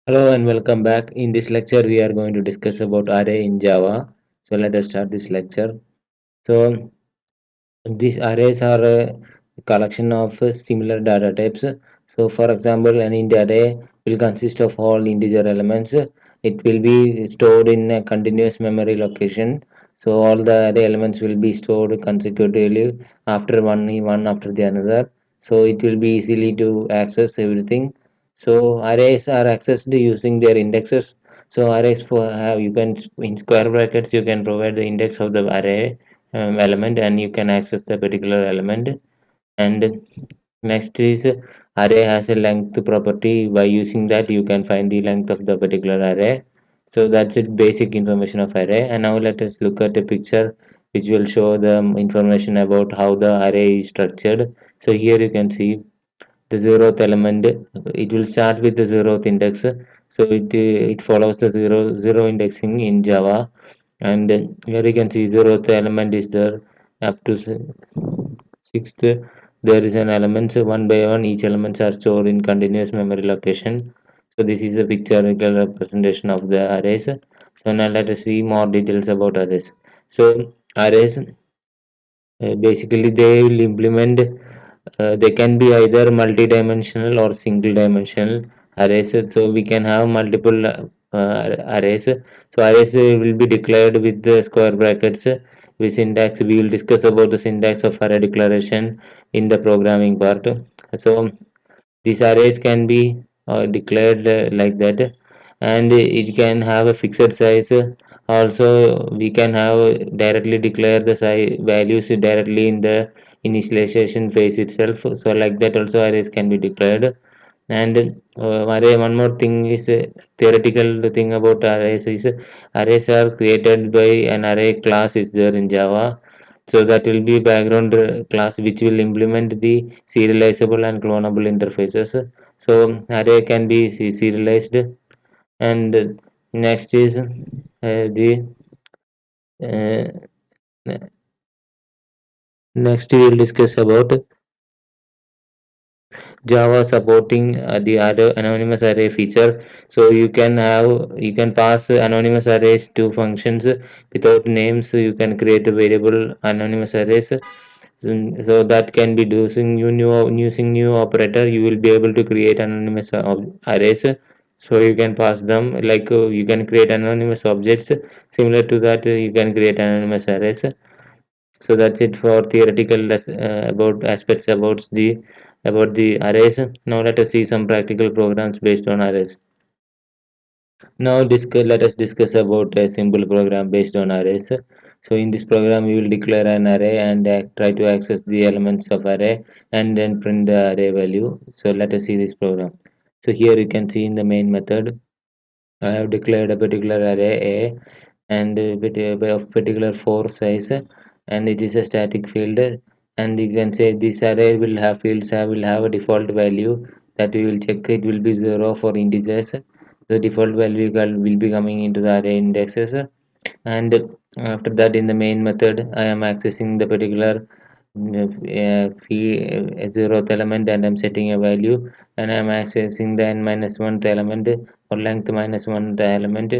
Hello and welcome back. In this lecture, we are going to discuss about array in Java. So let us start this lecture. So these arrays are a collection of similar data types. So for example, an int array will consist of all integer elements. It will be stored in a continuous memory location. So all the array elements will be stored consecutively after one after the another. So it will be easily to access everything. So arrays are accessed using their indexes. So arrays for have you can in square brackets you can provide the index of the array element and you can access the particular element. And next is array has a length property. By using that you can find the length of the particular array. So that's it, basic information of array. And now let us look at a picture which will show the information about how the array is structured. So here you can see the zeroth element. It will start with the zeroth index. So it follows the zero indexing in Java. And here you can see zeroth element is there up to sixth. There is an element, so one by one each elements are stored in continuous memory location. So this is a pictorial representation of the arrays. So now let us see more details about arrays. So arrays, basically they will implement, they can be either multi-dimensional or single dimensional arrays. So we can have multiple arrays. So arrays will be declared with the square brackets with syntax. We will discuss about the syntax of array declaration in the programming part. So these arrays can be declared like that, and it can have a fixed size. Also, we can have directly declare the size values directly in the initialization phase itself. So, like that, also arrays can be declared. And array, one more thing is theoretical thing about arrays is arrays are created by an array class is there in Java. So that will be background class which will implement the serializable and clonable interfaces. So array can be serialized. And next is the uh, next we will discuss about Java supporting the other anonymous array feature. So you can pass anonymous arrays to functions without names. You can create a variable anonymous arrays. So that can be using using new operator. You will be able to create anonymous arrays. So you can pass them like you can create anonymous objects. Similar to that, you can create anonymous arrays. So that's it for theoretical about aspects about the arrays. Now let us see some practical programs based on arrays. Now let us discuss about a simple program based on arrays. So in this program, we will declare an array and try to access the elements of array and then print the array value. So let us see this program. So here you can see in the main method, I have declared a particular array A and of particular 4 size, and it is a static field. And you can say this array will have fields will have a default value that we will check. It will be 0 for integers. The default value will be coming into the array indexes. And after that, in the main method, I am accessing the particular zeroth element and I'm setting a value, and I'm accessing the n minus 1th element or length minus 1th element,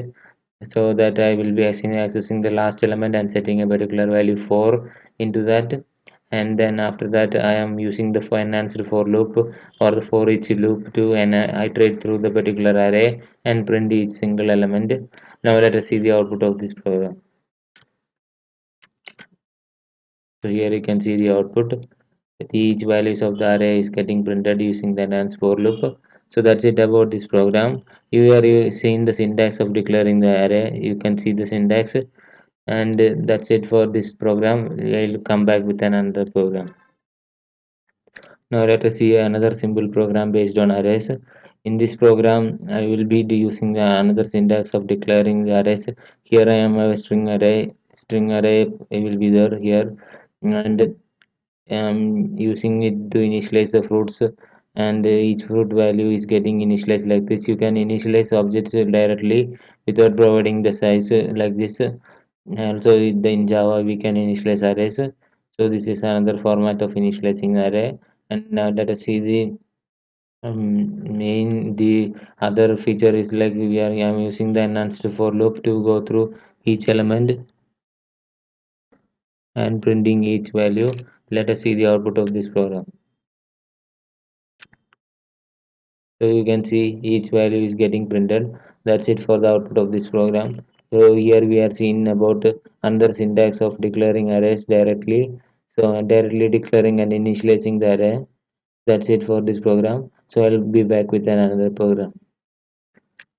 so that I will be accessing the last element and setting a particular value 4 into that. And then after that I am using the enhanced for loop or the for each loop to iterate through the particular array and print each single element. Now let us see the output of this program. So here you can see the output. Each values of the array is getting printed using the enhanced for loop. So that's it about this program. You seeing the syntax of declaring the array. You can see the syntax, and that's it for this program. I'll come back with another program. Now let us see another simple program based on arrays. In this program, I will be using another syntax of declaring the arrays. Here I am a string array. String array will be there here, and using it to initialize the fruits, and each fruit value is getting initialized like this. You can initialize objects directly without providing the size like this. Also in Java we can initialize arrays. So this is another format of initializing array. And now let us see the Main the other feature is like I'm using the enhanced for loop to go through each element and printing each value. Let us see the output of this program. So you can see each value is getting printed. That's it for the output of this program. So here we are seeing about another syntax of declaring arrays directly. So directly declaring and initializing the array. That's it for this program. So I'll be back with another program.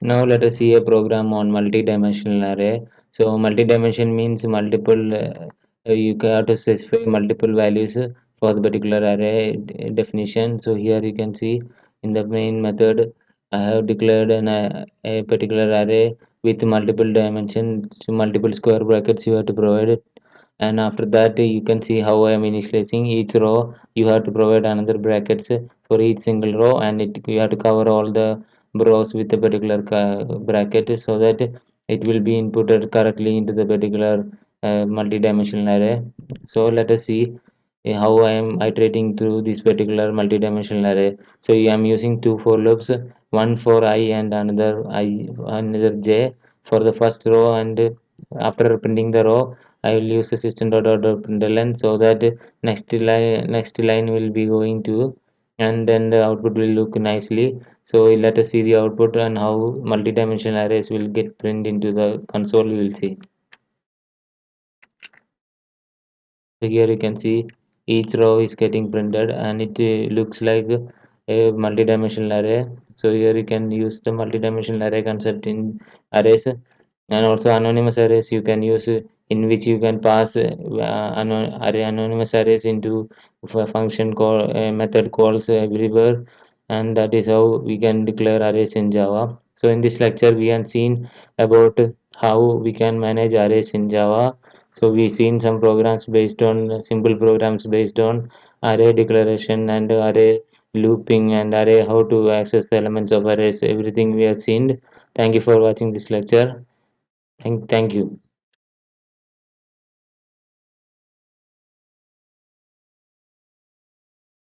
Now let us see a program on multi-dimensional array. So multi-dimension means multiple. You have to specify multiple values for the particular array definition. So here you can see in the main method, I have declared a particular array with multiple dimensions, so multiple square brackets you have to provide it. And after that you can see how I am initializing each row. You have to provide another brackets for each single row, and you have to cover all the rows with a particular bracket so that it will be inputted correctly into the particular multi-dimensional array. So let us see how I am iterating through this particular multi-dimensional array. So I am using two for loops, one for I and another j for the first row, and after printing the row I will use the system.out.println so that next line will be going to, and then the output will look nicely. So let us see the output and how multi-dimensional arrays will get printed into the console. We will see. So here you can see each row is getting printed, and it looks like a multi-dimensional array. So here you can use the multi-dimensional array concept in arrays, and also anonymous arrays you can use, in which you can pass array anonymous arrays into function call method calls everywhere, and that is how we can declare arrays in Java. So in this lecture we have seen about how we can manage arrays in Java. So we seen some programs based on simple programs based on array declaration and array looping and array how to access the elements of arrays. Everything we have seen. Thank you for watching this lecture. Thank you.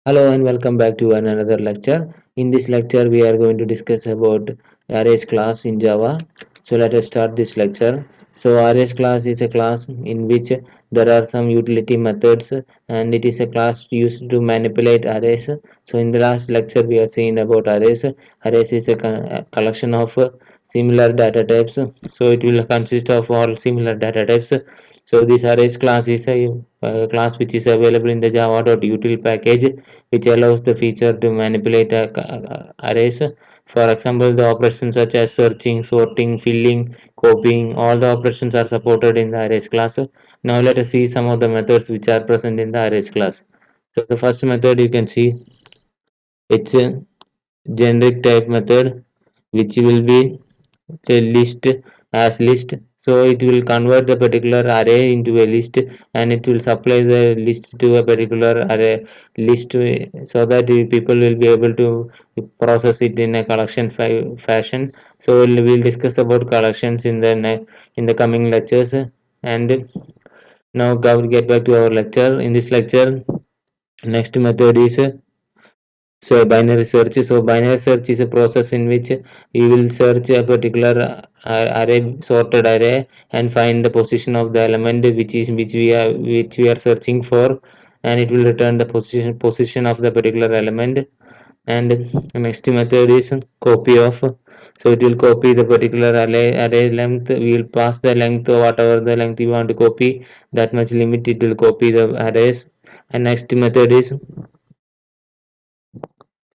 Hello and welcome back to another lecture. In this lecture, we are going to discuss about arrays class in Java. So let us start this lecture. So arrays class is a class in which there are some utility methods, and it is a class used to manipulate arrays. So in the last lecture, we are seeing about arrays. Arrays is a collection of similar data types. So it will consist of all similar data types. So this arrays class is a class which is available in the java.util package, which allows the feature to manipulate arrays. For example, the operations such as searching, sorting, filling, copying, all the operations are supported in the arrays class. Now let us see some of the methods which are present in the arrays class. So the first method you can see, it's a generic type method which will be a list as list. So it will convert the particular array into a list, and it will supply the list to a particular array list, so that the people will be able to process it in a collection fashion. So we'll discuss about collections in the coming lectures. And now get back to our lecture. In this lecture, next method is so binary search. So binary search is a process in which you will search a particular array, sorted array, and find the position of the element which we are searching for, and it will return the position of the particular element. And next method is copy of. So it will copy the particular array length. We will pass the length, whatever the length you want to copy, that much limit it will copy the arrays. And next method is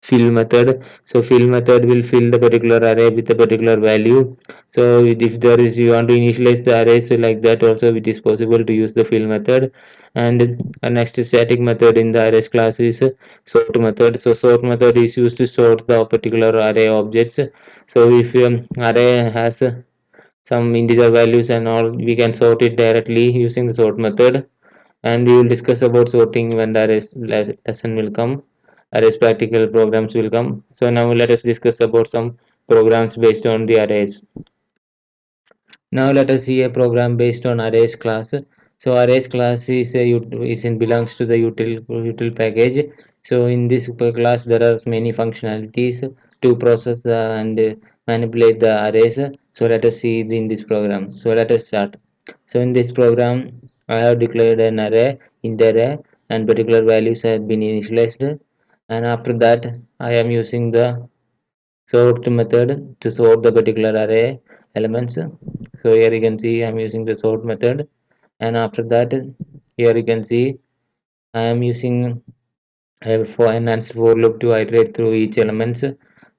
fill method. So fill method will fill the particular array with a particular value. So if there is you want to initialize the array, so like that also it is possible to use the fill method. And next static method in the arrays class is sort method. So sort method is used to sort the particular array objects. So if array has some integer values and all, we can sort it directly using the sort method. And we will discuss about sorting when the arrays lesson will come, arrays practical programs will come. So now let us discuss about some programs based on the arrays. Now let us see a program based on arrays class. So arrays class is belongs to the util package. So in this super class, there are many functionalities to process and manipulate the arrays. So let us see in this program. So let us start. So in this program, I have declared an array, int array, and particular values have been initialized. And after that, I am using the sort method to sort the particular array elements. So here you can see I am using the sort method, and after that, here you can see I am using for enhanced for loop to iterate through each elements.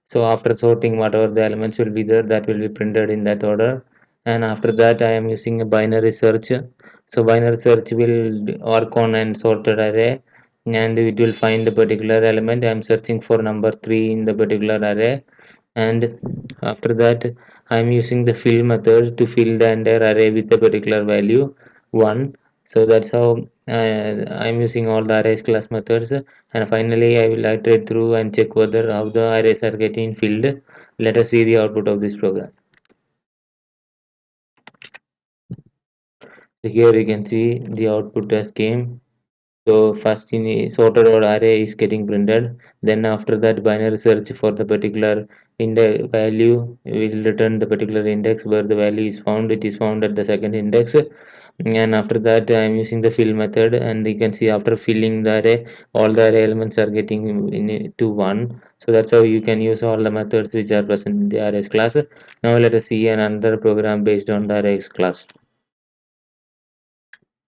So after sorting whatever the elements will be there, that will be printed in that order. And after that, I am using a binary search. So binary search will work on and sorted array, and it will find a particular element. I am searching for number 3 in the particular array, and after that I am using the fill method to fill the entire array with a particular value 1. So that's how I'm using all the arrays class methods, and finally I will iterate through and check whether how the arrays are getting filled. Let us see the output of this program. So here you can see the output as came. So first in a sorted order array is getting printed. Then after that binary search for the particular index value will return the particular index where the value is found. It is found at the second index. And after that I am using the fill method, and you can see after filling the array, all the array elements are getting to 1. So that's how you can use all the methods which are present in the arrays class. Now let us see another program based on the arrays class.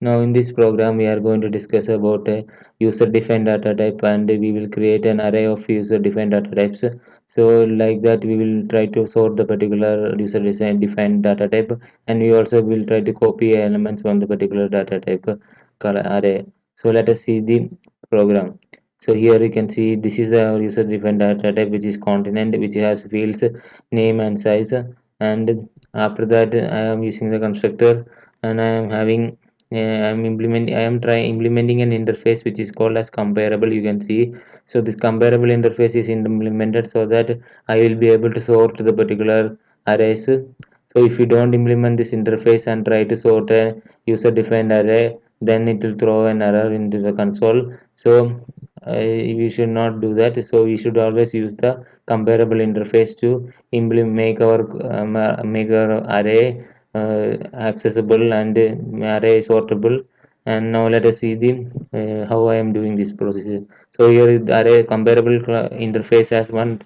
Now in this program we are going to discuss about a user defined data type, and we will create an array of user defined data types. So like that we will try to sort the particular user defined data type, and we also will try to copy elements from the particular data type array. So let us see the program. So here you can see this is our user defined data type, which is continent, which has fields name and size. And after that I am using the constructor, and I am having I am trying implementing an interface which is called as comparable, you can see. So this comparable interface is implemented so that I will be able to sort the particular arrays. So if you don't implement this interface and try to sort a user defined array, then it will throw an error into the console. So we should not do that. So we should always use the comparable interface to implement make our array accessible and array sortable. And now let us see the how I am doing this process. So here the array comparable interface has one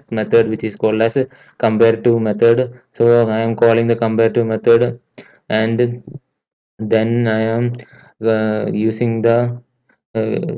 method which is called as a compare to method. So I am calling the compare to method, and then I am using the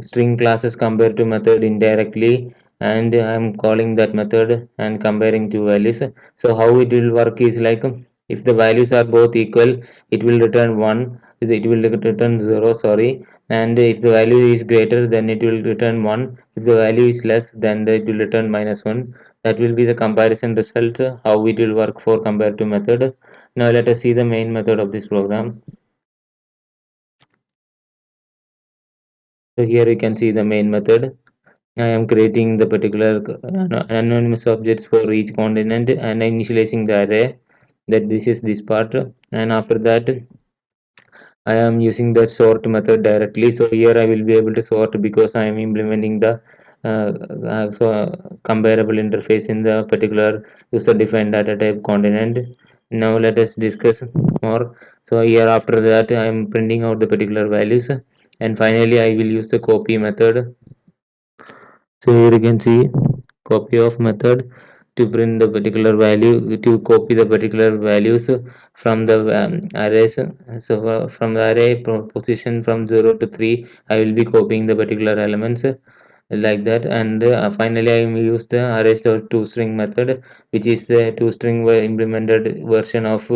string classes compare to method indirectly, and I'm calling that method and comparing two values. So how it will work is like, if the values are both equal, it will return 1, it will return 0, sorry. And if the value is greater, then it will return 1. If the value is less, then it will return -1. That will be the comparison result, how it will work for compare to method. Now let us see the main method of this program. So here you can see the main method. I am creating the particular anonymous objects for each continent and initializing the array, that this is this part. And after that I am using that sort method directly. So here I will be able to sort because I am implementing the comparable interface in the particular user defined data type continent. Now let us discuss more. So here after that I am printing out the particular values, and finally I will use the copy method. So here you can see copy of method to print the particular value, to copy the particular values from the arrays. So from the array position from 0 to 3, I will be copying the particular elements like that. And finally I will use the arrays toString method, which is the toString implemented version of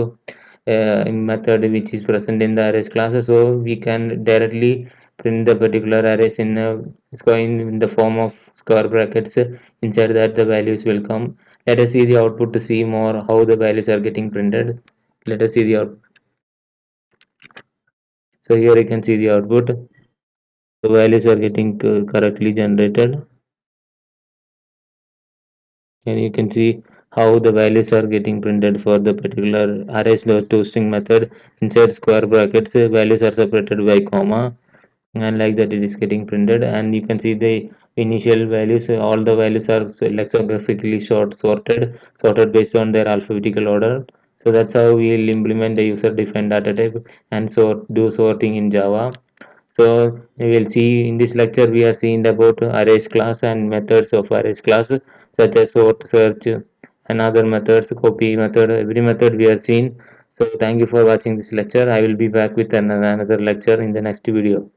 method which is present in the arrays class. So we can directly print the particular arrays in the form of square brackets. Inside that the values will come. Let us see the output to see more how the values are getting printed. Let us see the output. So here you can see the output. The values are getting correctly generated, and you can see how the values are getting printed for the particular arrays toString method. Inside square brackets, values are separated by comma, and like that it is getting printed. And you can see the initial values. All the values are lexicographically sorted based on their alphabetical order. So that's how we'll implement the user-defined data type and do sorting in Java. So we will see in this lecture we are seeing about arrays class and methods of arrays class such as sort, search, and other methods, copy method. Every method we are seen. So thank you for watching this lecture. I will be back with another lecture in the next video.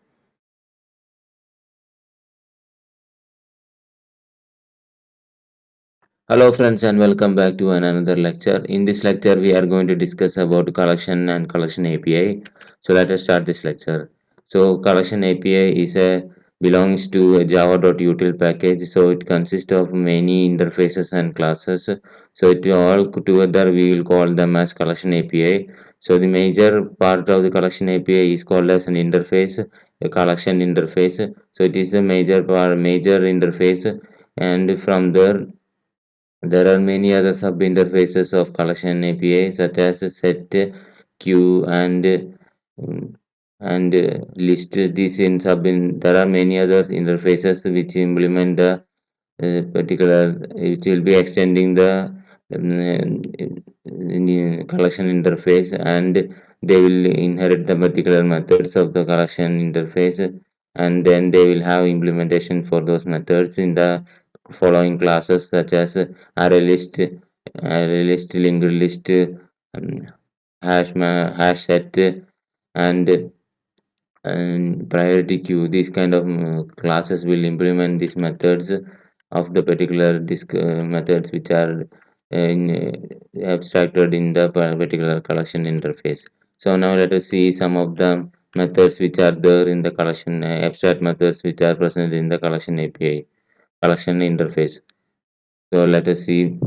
Hello friends and welcome back to another lecture. In this lecture we are going to discuss about collection and collection API. So let us start this lecture. So collection API is a belongs to a java.util package. So it consists of many interfaces and classes. So it all together we will call them as collection API. So the major part of the collection API is called as an interface, a collection interface. So it is a major interface, and from there there are many other sub-interfaces of collection API such as set, queue, and list. These in sub in there are many other interfaces which implement the particular, which will be extending the collection interface, and they will inherit the particular methods of the collection interface, and then they will have implementation for those methods in the following classes such as array list, linked list, hash set, and priority queue. These kind of classes will implement these methods of the particular methods which are abstracted in the particular collection interface. So now let us see some of the methods which are there in the collection, abstract methods which are present in the collection API, collection interface. So let us see.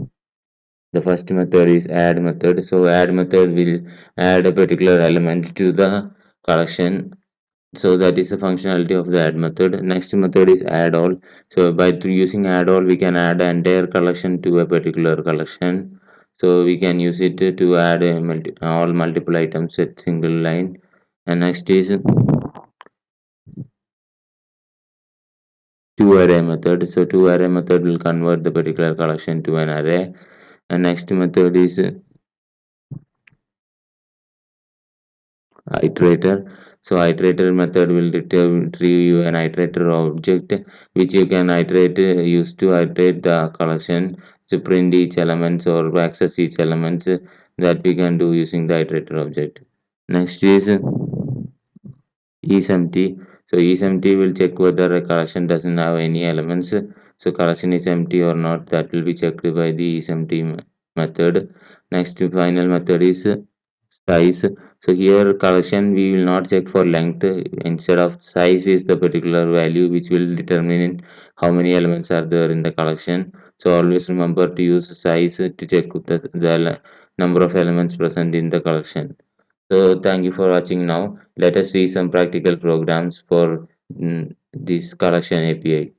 The first method is add method. So add method will add a particular element to the collection. So that is the functionality of the add method. Next method is add all. So by using add all we can add an entire collection to a particular collection. So we can use it to add all multiple items at single line. And next is to array method. So to array method will convert the particular collection to an array. And next method is iterator. So iterator method will retrieve you an iterator object which you can iterate use to iterate the collection, to print each elements or access each elements that we can do using the iterator object. Next is isempty. So isempty will check whether a collection doesn't have any elements. So collection is empty or not, that will be checked by the isempty method. Next final method is size. So here collection we will not check for length, instead of size is the particular value which will determine how many elements are there in the collection. So always remember to use size to check the number of elements present in the collection. So thank you for watching. Now let us see some practical programs for this collection API.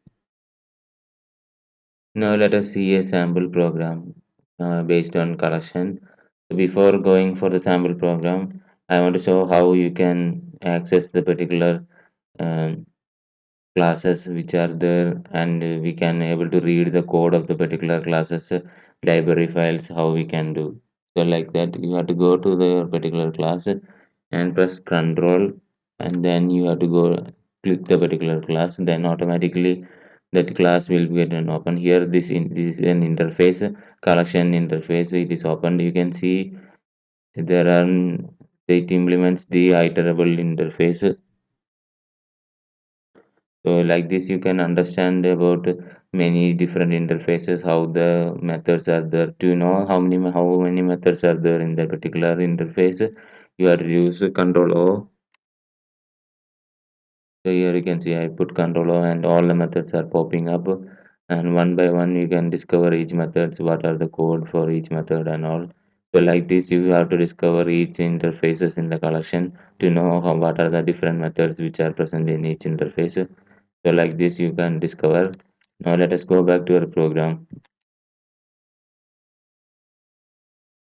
Now let us see a sample program based on collection. Before going for the sample program, I want to show how you can access the particular um, classes which are there, and we can able to read the code of the particular classes library files. How we can do so, like that you have to go to the particular class and press control, and then you have to go click the particular class, then automatically that class will get an open. Here this is an interface, collection interface. It is opened. You can see there are it implements the iterable interface. So like this you can understand about many different interfaces, how the methods are there. To know how many methods are there in that particular interface, you have to use control O. So here you can see I put control O and all the methods are popping up, and one by one you can discover each methods, what are the code for each method and all. So like this you have to discover each interfaces in the collection to know what are the different methods which are present in each interface. So like this you can discover. Now let us go back to our program.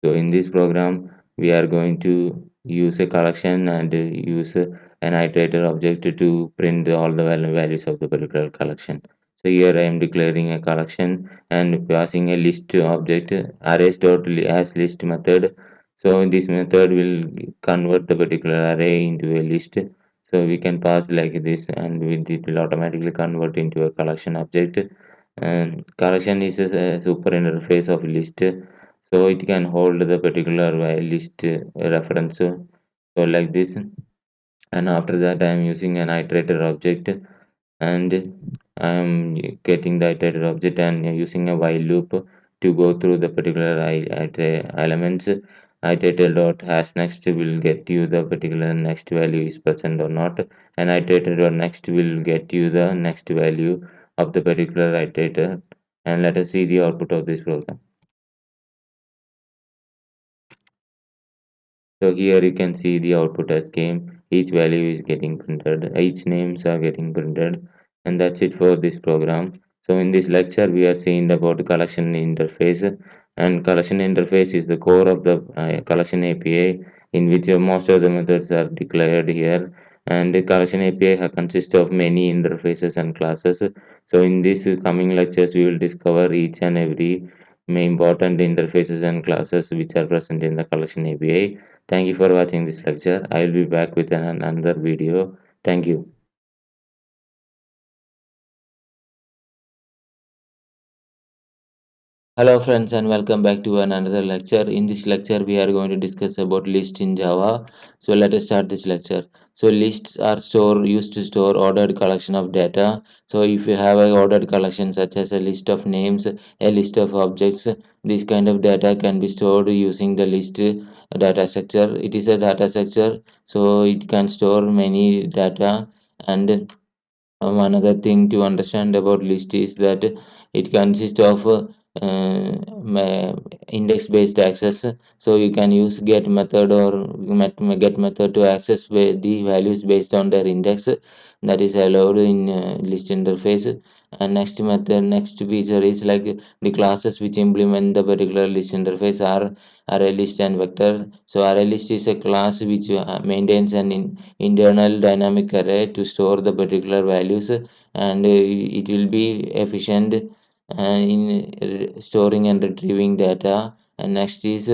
So in this program we are going to use a collection and use an iterator object to print all the values of the particular collection. So here I am declaring a collection and passing a list object arrays.as list method. So this method will convert the particular array into a list. So we can pass like this, and it will automatically convert into a collection object. And collection is a super interface of list, so it can hold the particular list reference. So like this, and after that I am using an iterator object, and I am getting the iterator object and using a while loop to go through the particular elements. Iterator dot hash next will get you the particular next value is present or not, and iterator dot next will get you the next value of the particular iterator. And let us see the output of this program. So here you can see the output as came. Each value is getting printed, each names are getting printed, and that's it for this program. So in this lecture, we are seeing about collection interface, and collection interface is the core of the collection API, in which most of the methods are declared here. And the collection API consists of many interfaces and classes. So in this coming lectures, we will discover each and every main important interfaces and classes which are present in the collection API. Thank you for watching this lecture. I will be back with another video. Thank you. Hello friends and welcome back to another lecture. In this lecture we are going to discuss about list in Java. So let us start this lecture. So lists are used to store ordered collection of data. So if you have an ordered collection such as a list of names, a list of objects, this kind of data can be stored using the list data structure. It is a data structure, so it can store many data. And another thing to understand about list is that it consists of index based access. So you can use get method or get method to access the values based on their index, that is allowed in list interface. And next feature is like the classes which implement the particular list interface are array list and vector. So array list is a class which maintains an internal dynamic array to store the particular values, and it will be efficient in storing and retrieving data. And next is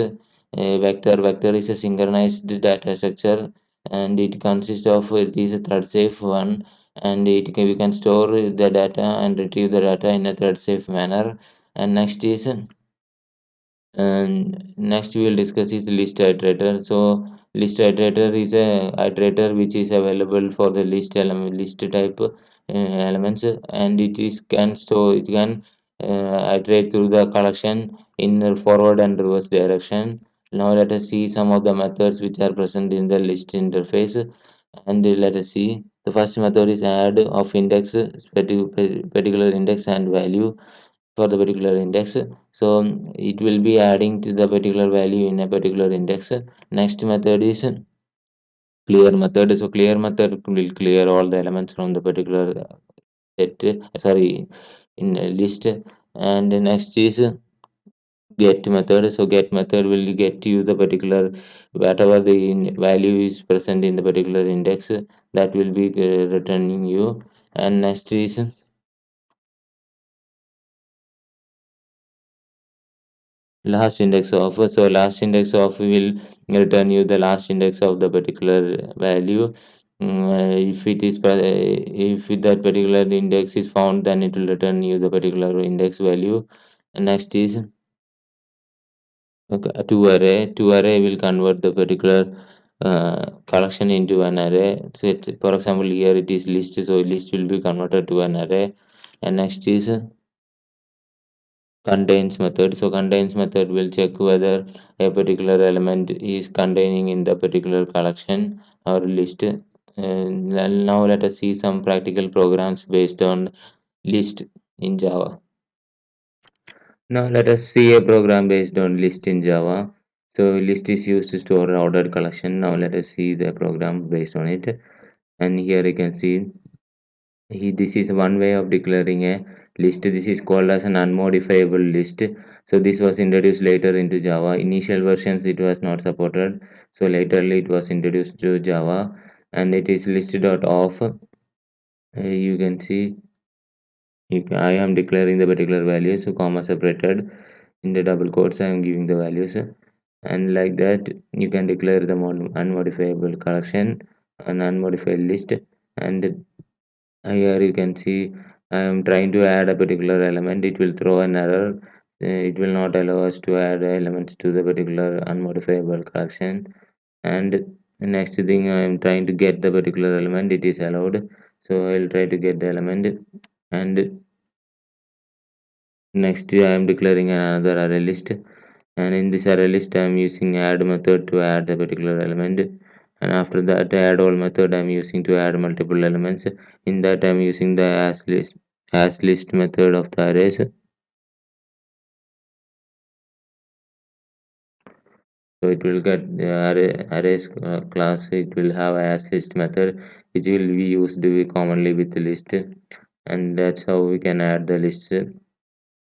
vector is a synchronized data structure, and it consists of it is a thread safe one, and we can store the data and retrieve the data in a thread safe manner. And next we will discuss is list iterator. So list iterator is a iterator which is available for the list type elements, and it can iterate through the collection in the forward and reverse direction. Now let us see some of the methods which are present in the list interface, and let us see. The first method is add of index, particular index and value for the particular index. So it will be adding to the particular value in a particular index. Next method is clear method. So clear method will clear all the elements from the particular set, sorry, in a list. And the next is get method. So get method will get you the particular whatever the value is present in the particular index, that will be returning you. And next is last index of. So last index of will return you the last index of the particular value. If it is if that particular index is found, then it will return you the particular index value. And next is to array will convert the particular collection into an array. So for example here it is list, so list will be converted to an array. And next is contains method. So contains method will check whether a particular element is containing in the particular collection or list. Now let us see some practical programs based on list in Java. Now let us see a program based on list in Java. So list is used to store ordered collection. Now let us see the program based on it. And here you can see this is one way of declaring a list. This is called as an unmodifiable list. So this was introduced later into Java. Initial versions it was not supported. So laterly it was introduced to Java, and it is list.off. You can see I am declaring the particular values, so comma separated in the double quotes. I am giving the values, and like that you can declare the unmodifiable collection, an unmodified list, and here you can see I am trying to add a particular element. It will throw an error. It will not allow us to add elements to the particular unmodifiable collection. And next thing I am trying to get the particular element. It is allowed. So I will try to get the element. And next I am declaring another array list. And in this array list I am using add method to add the particular element. And after that add all method I am using to add multiple elements. In that I am using the as list method of the arrays. So it will get the arrays class. It will have a as list method which will be used commonly with the list, and that's how we can add the lists.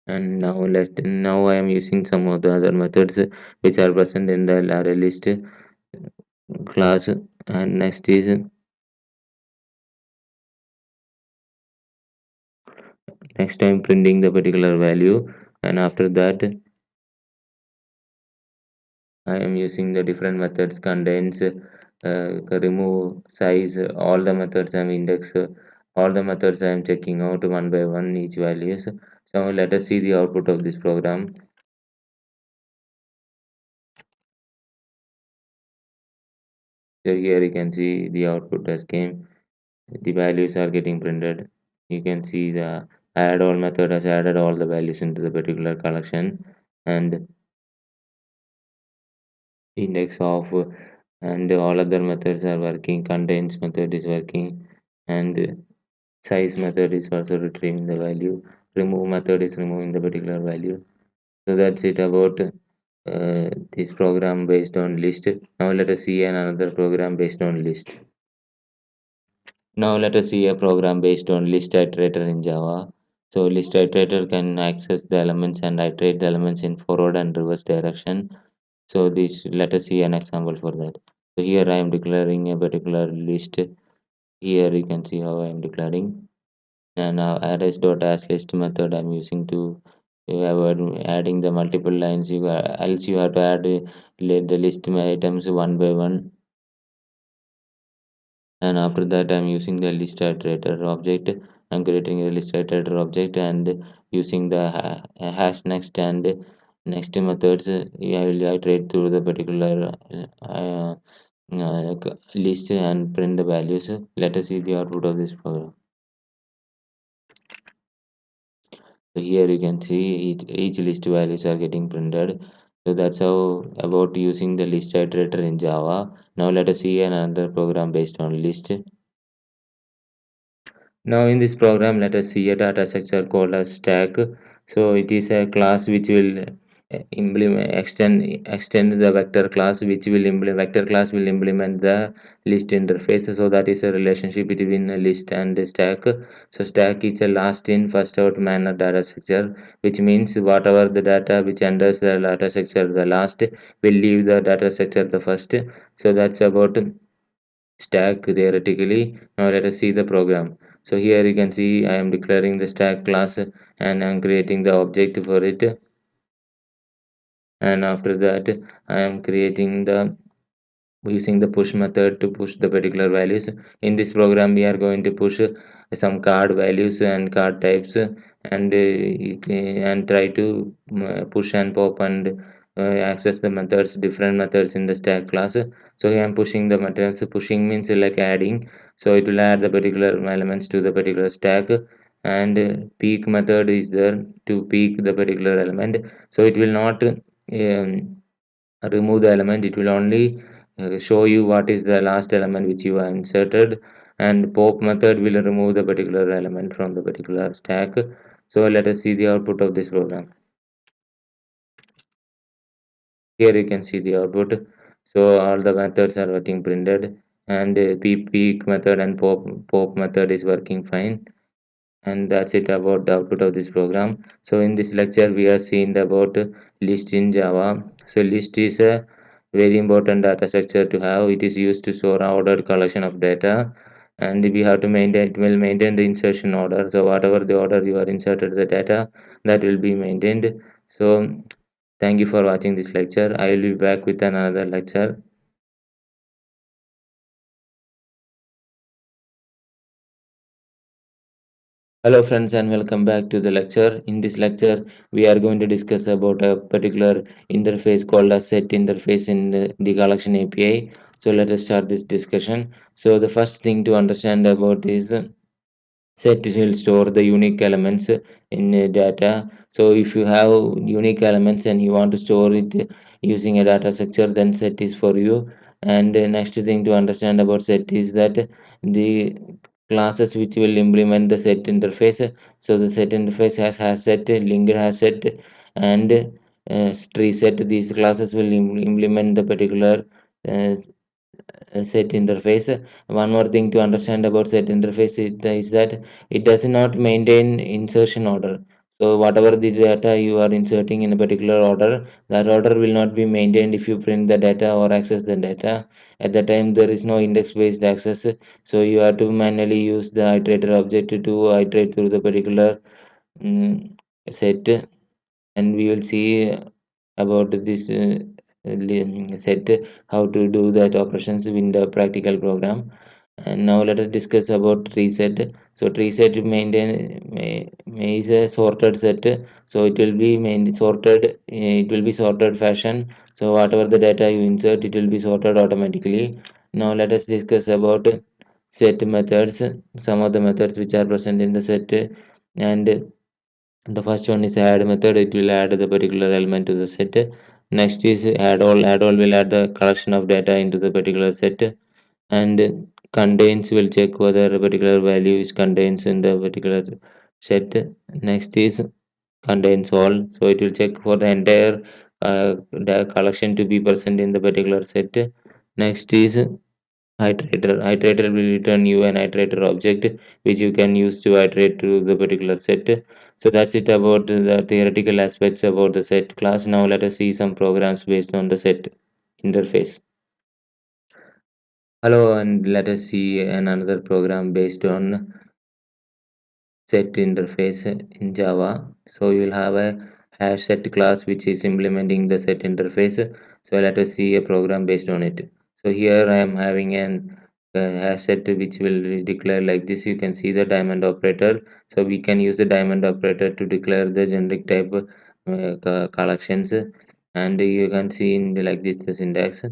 And now I am using some of the other methods which are present in the array list class. And next I'm printing the particular value, and after that I am using the different methods contains remove size. All the methods I'm index. All the methods I am checking out one by one each values. So let us see the output of this program. So here you can see the output has came. The values are getting printed. You can see the add all method has added all the values into the particular collection, and index of and all other methods are working. Contains method is working, and size method is also retrieving the value. Remove method is removing the particular value. So that's it about this program based on list. Now let us see another program based on list. Now let us see a program based on list iterator in Java. So list iterator can access the elements and iterate the elements in forward and reverse direction. So this let us see an example for that. So here I am declaring a particular list. Here you can see how I am declaring. And now arrays.asList method I'm using to avoid adding the multiple lines. Else you have to add the list items one by one. And after that I'm using the list iterator object. I'm creating a list iterator object and using the hash next and next methods. I will iterate through the particular list and print the values. Let us see the output of this program. So here you can see each list values are getting printed. So that's how about using the list iterator in Java. Now let us see another program based on list. Now in this program, let us see a data structure called as stack. So it is a class which will implement extend the vector class, which will implement vector class will implement the list interface. So that is a relationship between a list and a stack. So stack is a last in first out manner data structure, which means whatever the data which enters the data structure the last will leave the data structure the first. So that's about stack theoretically. Now let us see the program. So here you can see I am declaring the stack class and I am creating the object for it, and after that I am creating the using the push method to push the particular values. In this program we are going to push some card values and card types, and try to push and pop and access the methods, different methods in the stack class. So I am pushing the methods. Pushing means like adding, so it will add the particular elements to the particular stack. And peek method is there to peek the particular element, so it will not remove the element. It will only show you what is the last element which you have inserted. And pop method will remove the particular element from the particular stack. So let us see the output of this program. Here you can see the output. So all the methods are getting printed, and peek method and pop method is working fine. And that's it about the output of this program. So in this lecture we are seeing about list in Java. So list is a very important data structure to have. It is used to store ordered collection of data, and we have to maintain, it will maintain the insertion order. So whatever the order you are inserted the data, that will be maintained. So thank you for watching this lecture. I will be back with another lecture. Hello friends and welcome back to the lecture. In this lecture, we are going to discuss about a particular interface called a set interface in the collection API. So let us start this discussion. So the first thing to understand about is set will store the unique elements in data. So if you have unique elements and you want to store it using a data structure, then set is for you. And next thing to understand about set is that the classes which will implement the set interface. So the set interface has set, linked has set, and tree set. These classes will implement the particular uh, set interface. One more thing to understand about set interface is that it does not maintain insertion order. So whatever the data you are inserting in a particular order, that order will not be maintained if you print the data or access the data. At the time there is no index based access, so you have to manually use the iterator object to iterate through the particular mm, set, and we will see about this set how to do that operations in the practical program. And now let us discuss about tree set. So tree set is a sorted set, so it will be mainly sorted, it will be sorted fashion. So whatever the data you insert, it will be sorted automatically. Now let us discuss about set methods, some of the methods which are present in the set. And the first one is add method. It will add the particular element to the set. Next is add all. Add all will add the collection of data into the particular set. And contains will check whether a particular value is contains in the particular set. Next is contains all. So it will check for the entire the collection to be present in the particular set. Next is iterator. Iterator will return you an iterator object which you can use to iterate to the particular set. So that's it about the theoretical aspects about the set class. Now let us see some programs based on the set interface. Hello, and let us see another program based on set interface in Java. So you will have a hash set class which is implementing the set interface. So let us see a program based on it. So here I am having an hash set which will declare like this. You can see the diamond operator. So we can use the diamond operator to declare the generic type collections, and you can see in the, like this the syntax.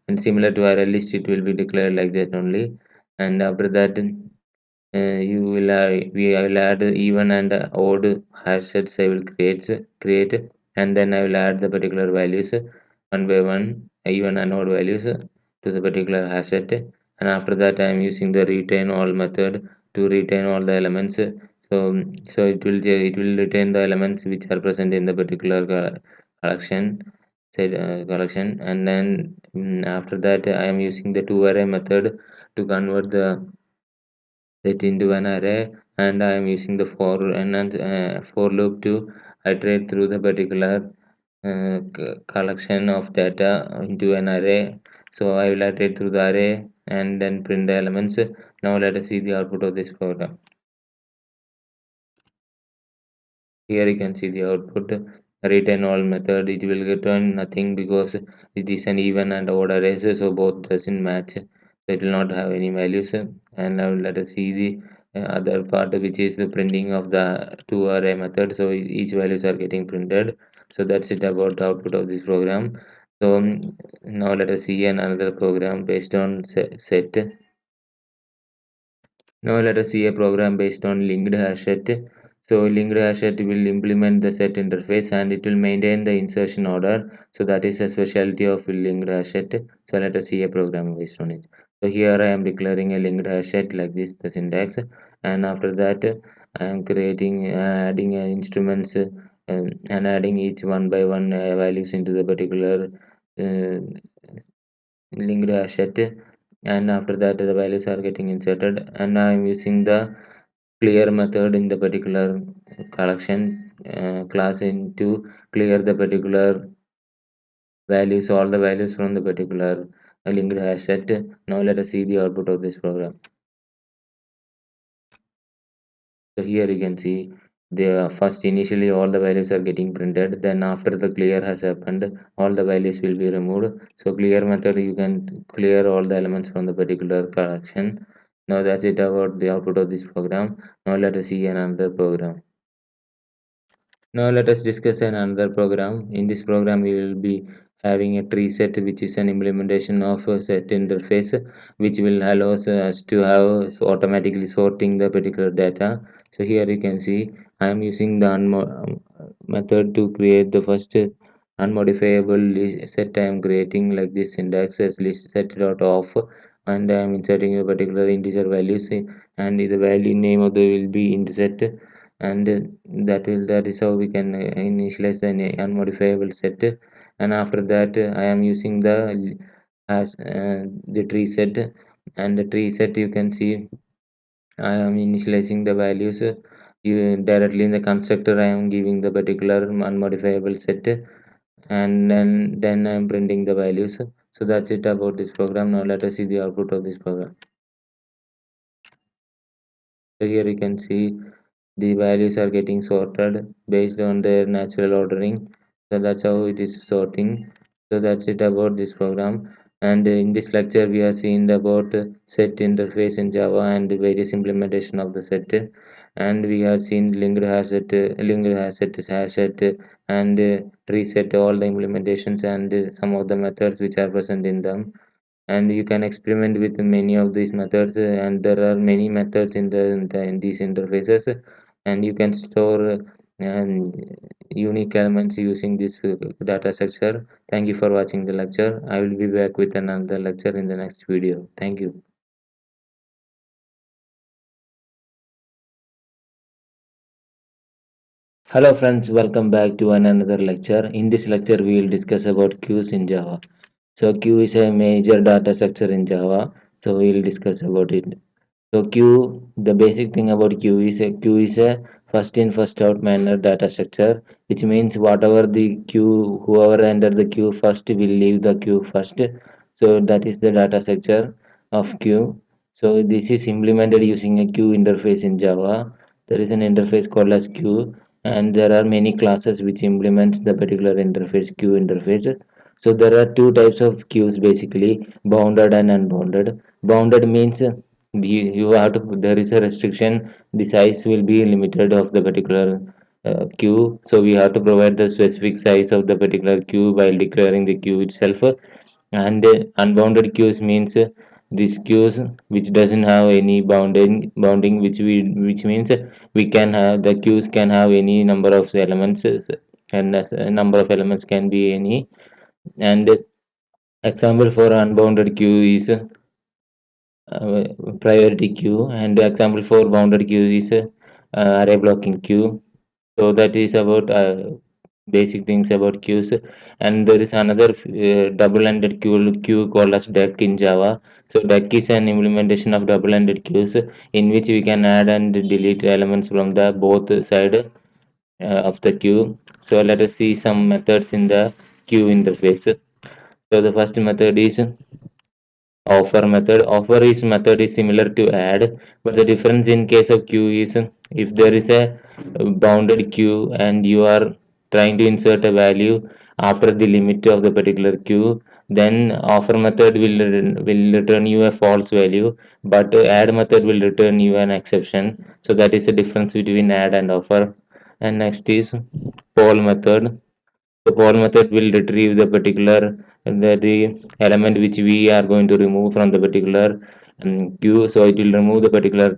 And similar to array list, it will be declared like that only. And after that, you will we will add even and odd hash sets. I will create, and then I will add the particular values one by one, even and odd values to the particular hash set. And after that I am using the retain all method to retain all the elements. So it will retain the elements which are present in the particular collection collection. And then after that I am using the to array method to convert the set into an array, and I am using the for loop to iterate through the particular collection of data into an array. So I will iterate through the array and then print the elements. Now let us see the output of this program. Here you can see the output. Return all method, it will return nothing because it is an even and odd array, so both doesn't match, so it will not have any values. And now let us see the other part, which is the printing of the two array method. So each values are getting printed. So that's it about the output of this program. So now let us see another program based on set. Now let us see a program based on linked hash set. So linked hash set will implement the set interface and it will maintain the insertion order. So that is a specialty of linked hash set. So let us see a program based on it. So here I am declaring a linked hash set like this, the syntax, and after that I am creating adding instruments and adding each one by one values into the particular uh, linked asset, and after that the values are getting inserted, and I am using the clear method in the particular collection class in to clear the particular values, all the values from the particular linked hash set. Now let us see the output of this program. So here you can see the first initially all the values are getting printed. Then after the clear has happened, all the values will be removed. So clear method you can clear all the elements from the particular collection. Now that's it about the output of this program. Now let us see another program. Now let us discuss another program. In this program, we will be having a tree set, which is an implementation of a set interface, which will allow us to have automatically sorting the particular data. So here you can see I am using the method to create the first unmodifiable list set. I am creating like this syntax as list set dot off, and I am inserting a particular integer values, and the value name of the will be int set, and that is how we can initialize an unmodifiable set. And after that I am using the tree set, and the tree set you can see I am initializing the values, you directly in the constructor I am giving the particular unmodifiable set, and then I am printing the values. So that's it about this program. Now let us see the output of this program. So here you can see the values are getting sorted based on their natural ordering. So that's how it is sorting. So that's it about this program. And in this lecture we are seeing about set interface in Java and the various implementation of the set. And we have seen linked hash set, hash set, and tree set, all the implementations and some of the methods which are present in them. And you can experiment with many of these methods, and there are many methods in these interfaces, and you can store unique elements using this data structure. Thank you for watching the lecture. I will be back with another lecture in the next video. Thank you. Hello friends, welcome back to another lecture. In this lecture we will discuss about queues in Java. So queue is a major data structure in Java, so we will discuss about it. So queue, the basic thing about queue is a first in first out manner data structure, which means whatever the queue, whoever enter the queue first will leave the queue first. So that is the data structure of queue. So this is implemented using a queue interface in Java. There is an interface called as queue, and there are many classes which implements the particular interface, queue interface. So there are two types of queues basically, bounded and unbounded. Bounded means you have to, there is a restriction, the size will be limited of the particular queue, so we have to provide the specific size of the particular queue while declaring the queue itself. And unbounded queues means these queues which doesn't have any bounding, which means we can have the queues can have any number of elements, and as a number of elements can be any. And example for unbounded queue is priority queue, and example for bounded queue is array blocking queue. So that is about basic things about queues. And there is another double-ended queue called as deck in Java. So deck is an implementation of double-ended queues in which we can add and delete elements from the both side of the queue. So let us see some methods in the queue interface. So the first method is offer method. Offer is method is similar to add, but the difference in case of queue is if there is a bounded queue and you are trying to insert a value after the limit of the particular queue, then offer method will return you a false value, but add method will return you an exception. So that is the difference between add and offer. And next is poll method. The poll method will retrieve the particular the element which we are going to remove from the particular queue. So it will remove the particular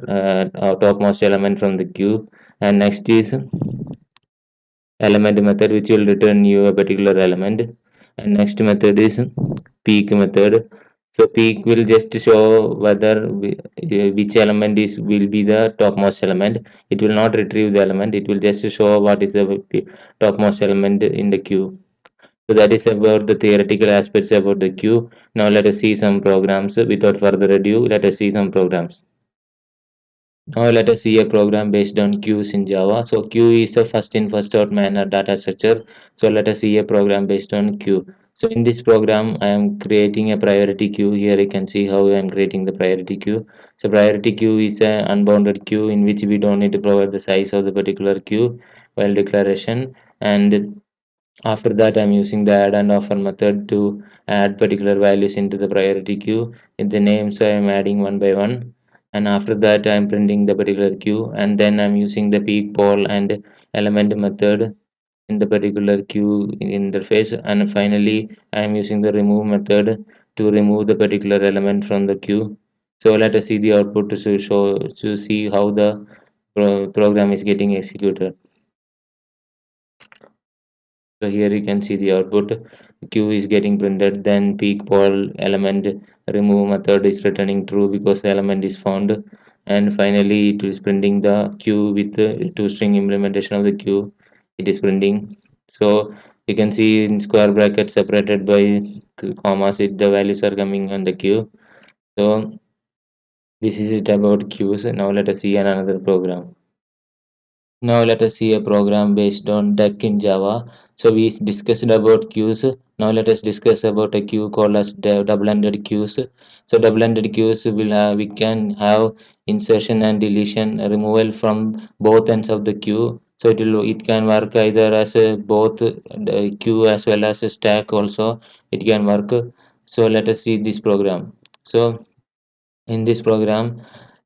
topmost element from the queue. And next is element method, which will return you a particular element. And next method is peek method. So peek will just show whether which element is will be the topmost element. It will not retrieve the element, it will just show what is the topmost element in the queue. So that is about the theoretical aspects about the queue. Now let us see some programs. Without further ado, let us see some programs. Now let us see a program based on queues in Java. So queue is a first in first out manner data structure. So let us see a program based on queue. So in this program, I am creating a priority queue. Here you can see how I am creating the priority queue. So priority queue is an unbounded queue in which we don't need to provide the size of the particular queue while declaration. And after that, I'm using the add and offer method to add particular values into the priority queue. In the names, I am adding one by one. And after that, I'm printing the particular queue. And then I'm using the peek, poll, and element method in the particular queue interface. And finally, I am using the remove method to remove the particular element from the queue. So let us see the output to see how the program is getting executed. So here you can see the output. Queue is getting printed, then peek poll element remove method is returning true because the element is found. And finally, it is printing the queue with the two string implementation of the queue. It is printing. So you can see in square bracket separated by commas, the values are coming on the queue. So this is it about queues. Now let us see another program. Now let us see a program based on duck in Java. So we discussed about queues. Now let us discuss about a queue called as double-ended queues. So double-ended queues will have we can have insertion and deletion removal from both ends of the queue. So it can work either as a both the queue as well as a stack also. It can work. So let us see this program. So in this program,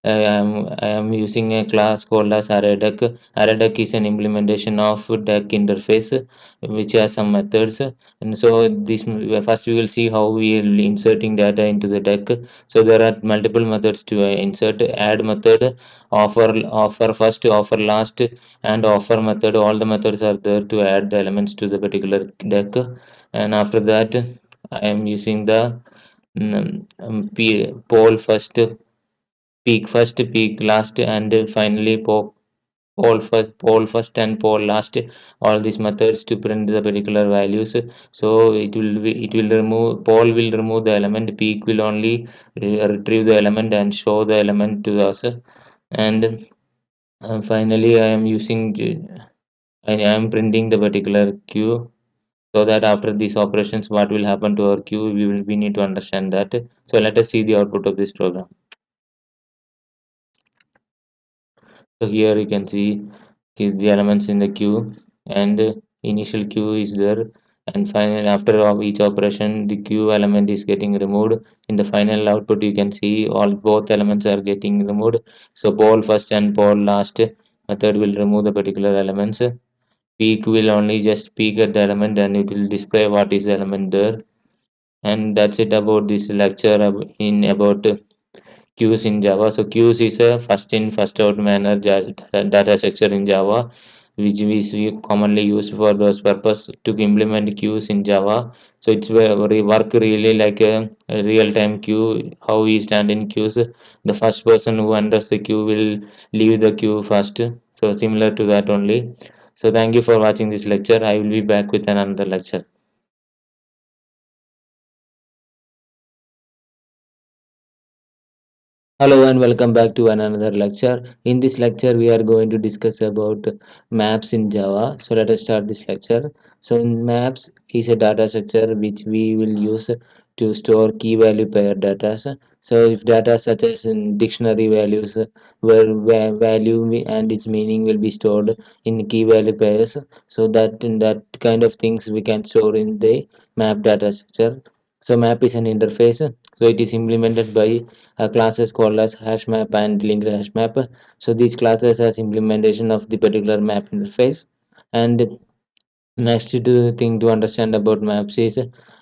I am using a class called as ArrayDuck. ArrayDuck is an implementation of Duck interface, which has some methods. And so this first we will see how we will inserting data into the Duck. So there are multiple methods to insert. Add method, offer first, offer last, and offer method. All the methods are there to add the elements to the particular Duck. And after that, I am using the poll first, peak last, and finally poll first and poll last. All these methods to print the particular values. So it will remove poll will remove the element, peak will only retrieve the element and show the element to us. And finally, I am printing the particular queue, so that after these operations what will happen to our queue, we need to understand that. So let us see the output of this program. So here you can see the elements in the queue, and initial queue is there, and finally after each operation the queue element is getting removed. In the final output you can see all both elements are getting removed. So poll first and poll last method will remove the particular elements. Peek will only just peek at the element and it will display what is the element there. And that's it about this lecture in about queues in Java. So queues is a first in first out manner data structure in Java, which is commonly used for those purpose to implement queues in Java. So it's very work really like a real time queue. How we stand in queues, the first person who enters the queue will leave the queue first. So similar to that only. So thank you for watching this lecture. I will be back with another lecture. Hello and welcome back to another lecture. In this lecture, we are going to discuss about maps in Java. So let us start this lecture. So maps is a data structure which we will use to store key value pair data. So if data such as in dictionary values where value and its meaning will be stored in key value pairs, so that in that kind of things we can store in the map data structure. So map is an interface. So it is implemented by classes called as hash map and linked hash map. So these classes has implementation of the particular map interface. And next to thing to understand about maps is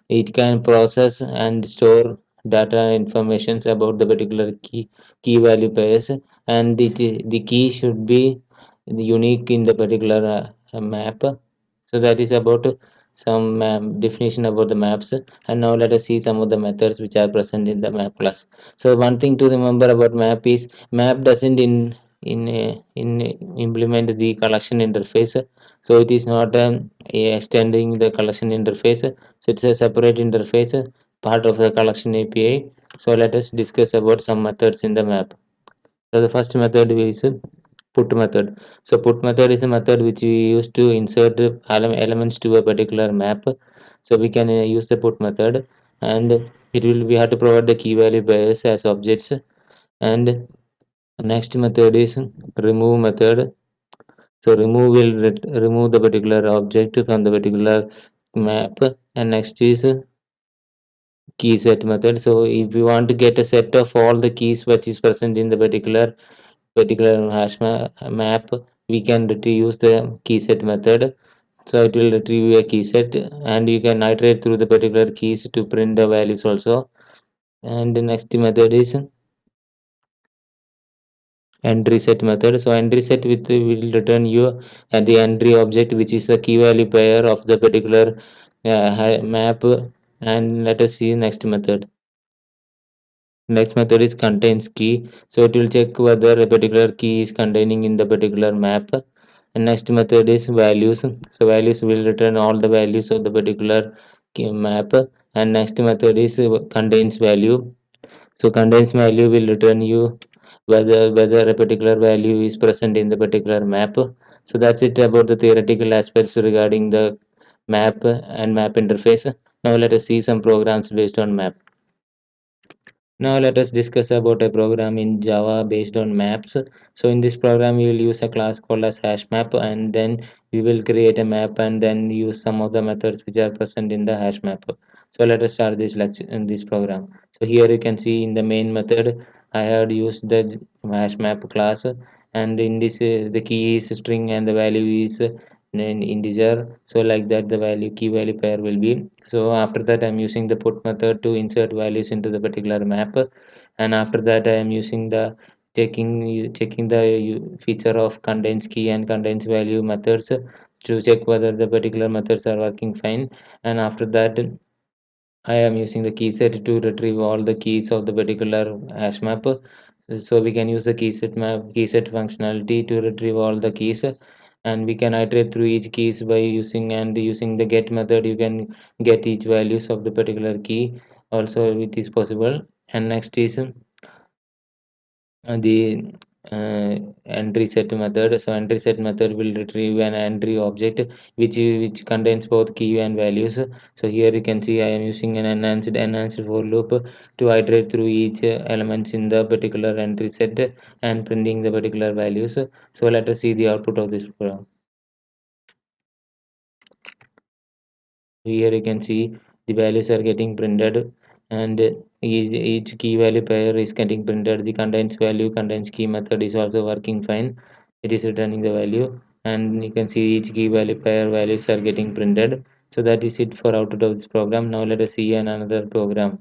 it can process and store data informations about the particular key value pairs, and the key should be unique in the particular map. So that is about some definition about the maps. And now let us see some of the methods which are present in the map class. So one thing to remember about map is map doesn't in implement the collection interface. So it is not extending the collection interface. So it's a separate interface, part of the collection API. So let us discuss about some methods in the map. So the first method is put method. So put method is a method which we use to insert elements to a particular map. So we can use the put method, and it will we have to provide the key value pairs as objects. And next method is remove method. So remove will remove the particular object from the particular map. And next is key set method. So if we want to get a set of all the keys which is present in the particular map, we can use the key set method. So it will retrieve a key set, and you can iterate through the particular keys to print the values also. And the next method is entry set method. So entry set with will return you at the entry object, which is the key value pair of the particular map. And let us see next method. Next method is contains key. So it will check whether a particular key is containing in the particular map. And next method is values. So values will return all the values of the particular key map. And next method is contains value. So contains value will return you whether a particular value is present in the particular map. So that's it about the theoretical aspects regarding the map and map interface. Now let us see some programs based on map. Now let us discuss about a program in Java based on maps. So in this program we will use a class called as hash map, and then we will create a map and then use some of the methods which are present in the hash map. So let us start this lecture in this program. So here you can see in the main method I had used the hash map class, and in this the key is string and the value is an integer. So like that the value key value pair will be. So after that I'm using the put method to insert values into the particular map, and after that I am using the checking the feature of contains key and contains value methods to check whether the particular methods are working fine. And after that I am using the key set to retrieve all the keys of the particular hash map. So we can use the key set functionality to retrieve all the keys, and we can iterate through each keys by using the get method. You can get each values of the particular key. Also, it is possible. And next is the uh, entry set method. So entry set method will retrieve an entry object which contains both key and values. So here you can see I am using an enhanced for loop to iterate through each elements in the particular entry set and printing the particular values. So let us see the output of this program. Here you can see the values are getting printed, and each key value pair is getting printed. The contains value contains key method is also working fine. It is returning the value, and you can see each key value pair values are getting printed. So that is it for output of this program. Now let us see another program.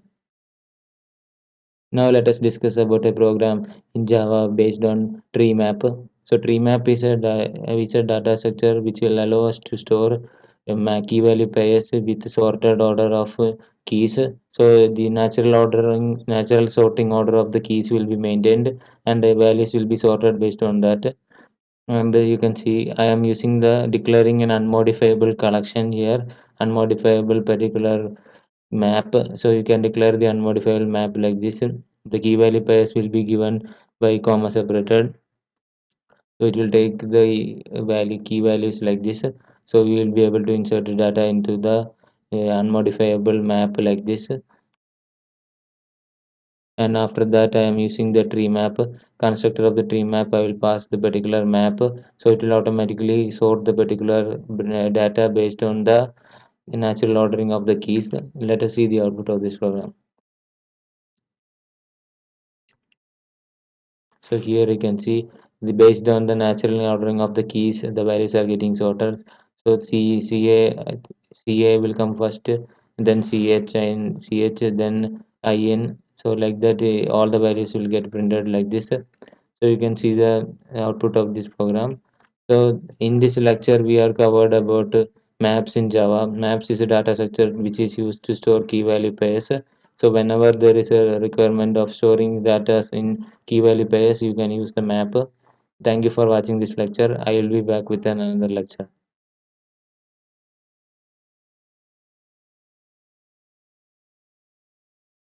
Now let us discuss about a program in Java based on tree map. So tree map is is a data structure which will allow us to store key value pairs with sorted order of keys. So the natural sorting order of the keys will be maintained, and the values will be sorted based on that. And you can see I am using the declaring an unmodifiable collection here, unmodifiable particular map. So you can declare the unmodifiable map like this. The key value pairs will be given by comma separated. So it will take the value key values like this. So we will be able to insert the data into the unmodifiable map like this. And after that I am using the tree map constructor of the tree map. I will pass the particular map, so it will automatically sort the particular data based on the natural ordering of the keys. Let us see the output of this program. So here you can see the based on the natural ordering of the keys, the values are getting sorted. So CA will come first, then CH and CH, then IN. So like that, all the values will get printed like this. So you can see the output of this program. So in this lecture, we are covered about maps in Java. Maps is a data structure which is used to store key value pairs. So whenever there is a requirement of storing data in key value pairs, you can use the map. Thank you for watching this lecture. I will be back with another lecture.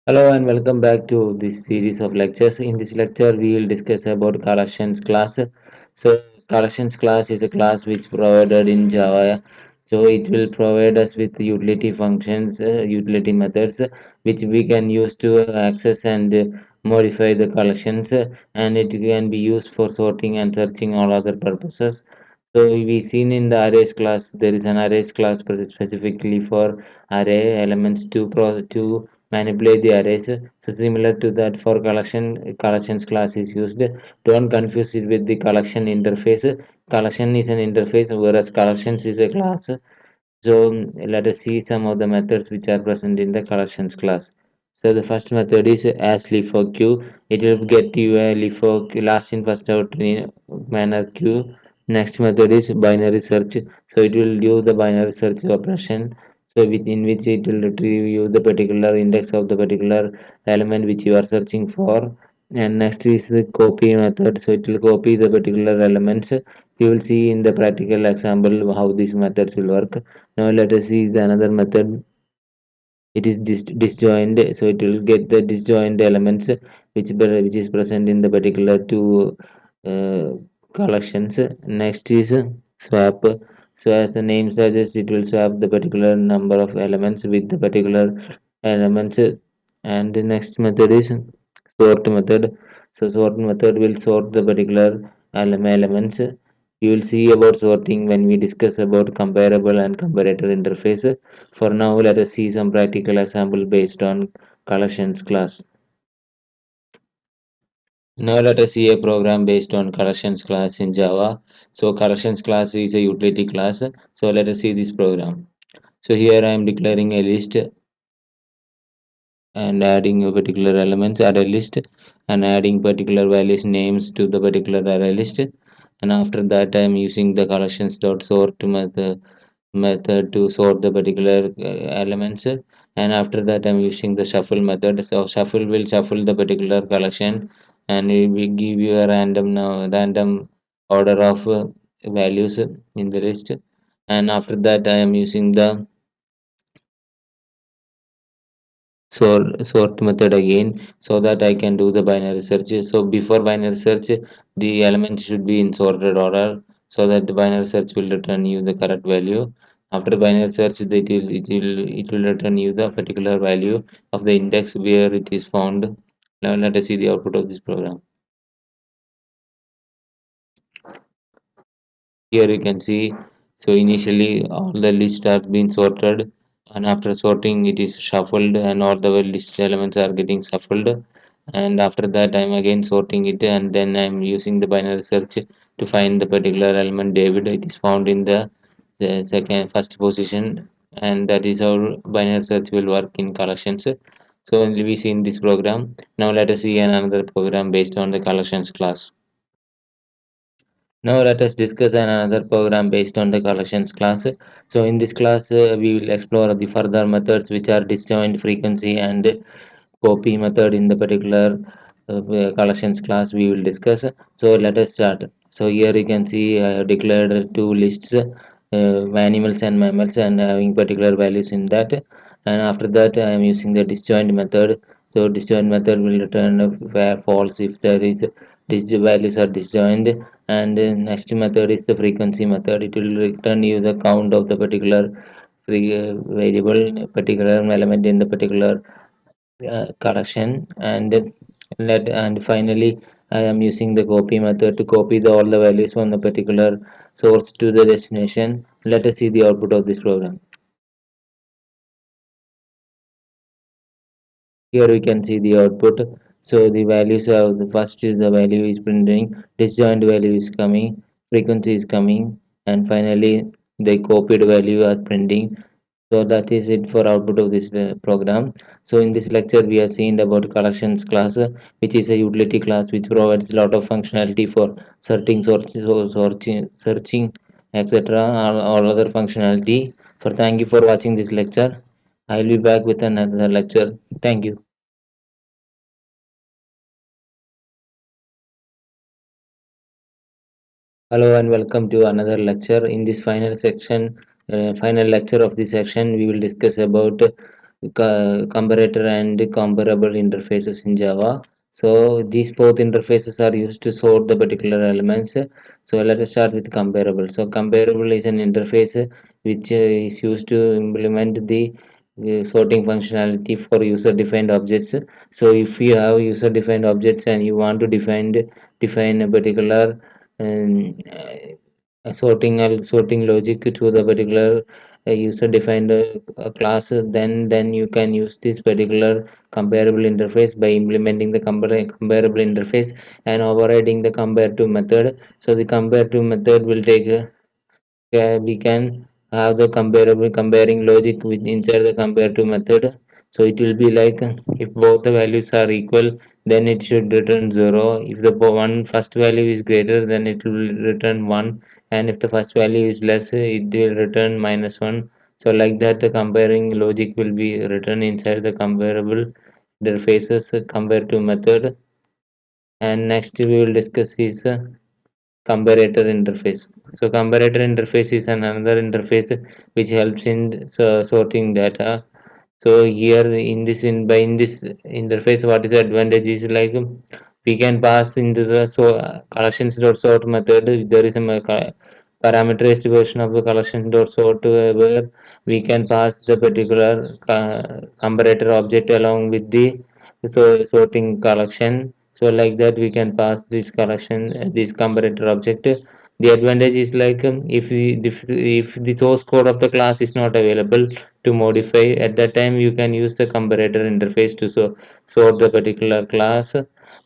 Hello and welcome back to this series of lectures. In this lecture, we will discuss about collections class. So collections class is a class which provided in Java. So it will provide us with utility functions, utility methods, which we can use to access and modify the collections, and it can be used for sorting and searching all other purposes. So we seen in the arrays class, there is an arrays class specifically for array elements to manipulate the arrays. So similar to that for collections class is used. Don't confuse it with the collection interface. Collection is an interface, whereas collections is a class. So let us see some of the methods which are present in the collections class. So the first method is as LIFO queue. It will get you a LIFO queue, last in first out in manner queue. Next method is binary search. So it will do the binary search operation. So within which it will retrieve you the particular index of the particular element which you are searching for. And next is the copy method. So it will copy the particular elements. You will see in the practical example how these methods will work. Now let us see the another method. It is disjoint, so it will get the disjoint elements which is present in the particular two uh, collections. Next is swap. So as the name suggests, it will swap the particular number of elements with the particular elements. And the next method is sort method. So sort method will sort the particular elements. You will see about sorting when we discuss about comparable and comparator interface. For now, let us see some practical example based on collections class. Now let us see a program based on collections class in Java. So collections class is a utility class. So let us see this program. So here I am declaring a list and adding a particular elements array list and adding particular values names to the particular array list, and after that I am using the collections dot sort method to sort the particular elements, and after that I'm using the shuffle method. So shuffle will shuffle the particular collection and it will give you a random order of values in the list, and after that I am using the sort method again so that I can do the binary search. So before binary search, the element should be in sorted order so that the binary search will return you the correct value. After binary search, it will return you the particular value of the index where it is found. Now let us see the output of this program. Here you can see, so initially all the lists have been sorted, and after sorting it is shuffled and all the list elements are getting shuffled, and after that I'm again sorting it and then I'm using the binary search to find the particular element David. It is found in the first position, and that is how binary search will work in collections. So we see in this program. Now let us see another program based on the collections class. Now let us discuss another program based on the collections class. So in this class, we will explore the further methods which are disjoint, frequency, and copy method in the particular collections class we will discuss. So let us start. So here you can see I have declared two lists, animals and mammals, and having particular values in that. And after that, I am using the disjoint method. So disjoint method will return where false if there is values are disjoint, and next method is the frequency method. It will return you the count of the particular variable, particular element in the particular collection, and finally I am using the copy method to copy all the values from the particular source to the destination. Let us see the output of this program. Here we can see the output. So the values of the first is the value is printing, disjoint value is coming, frequency is coming, and finally the copied value is printing. So that is it for output of this program. So in this lecture we have seen about collections class, which is a utility class which provides a lot of functionality for searching, etc. All other functionality. For thank you for watching this lecture. I will be back with another lecture. Thank you. Hello and welcome to another lecture. In this final lecture of this section, we will discuss about comparator and comparable interfaces in Java. So these both interfaces are used to sort the particular elements. So let us start with comparable. So comparable is an interface which is used to implement the sorting functionality for user-defined objects. So if you have user-defined objects and you want to define a particular sorting logic to the particular user defined class, then you can use this particular comparable interface by implementing the comparable interface and overriding the compare to method. So the compare to method will take we can have the comparable comparing logic with inside the compare to method. So it will be like if both the values are equal, then it should return 0. If the one first value is greater, then it will return 1, and if the first value is less, it will return -1. So like that the comparing logic will be written inside the comparable interfaces compare to method. And next we will discuss is comparator interface. So comparator interface is another interface which helps in sorting data. So here in this interface, what is the advantage is like we can pass into the collections dot sort method. There is a parameterized version of the collection dot sort where we can pass the particular comparator object along with the sorting collection. So like that we can pass this collection this comparator object. The advantage is like if the source code of the class is not available to modify, at that time you can use the comparator interface to sort the particular class,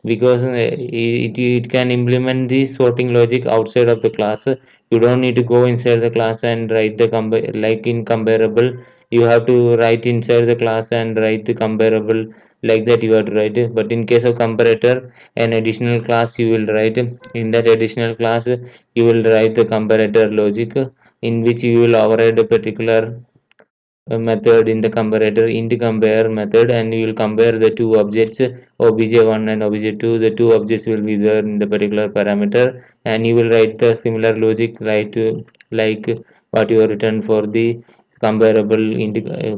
because it can implement the sorting logic outside of the class. You don't need to go inside the class and write the like in comparable you have to write inside the class and write the comparable, like that you have to write it. But in case of comparator, an additional class you will write. In that additional class you will write the comparator logic, in which you will override a particular method in the comparator int compare method, and you will compare the two objects obj1 and obj2. The two objects will be there in the particular parameter, and you will write the similar logic right like what you have written for the comparable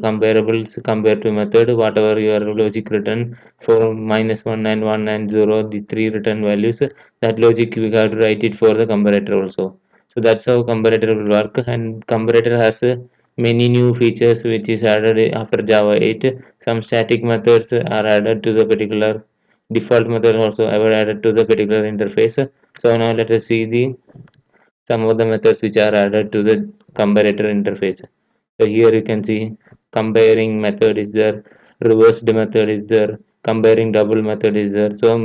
comparables compare to method. Whatever your logic written for -1 and 1 and 0, these three written values, that logic we have to write it for the comparator also. So that's how comparator will work. And comparator has many new features which is added after Java 8. Some static methods are added to the particular default method also ever added to the particular interface. So now let us see the some of the methods which are added to the comparator interface. So here you can see comparing method is there, reversed method is there, comparing double method is there. So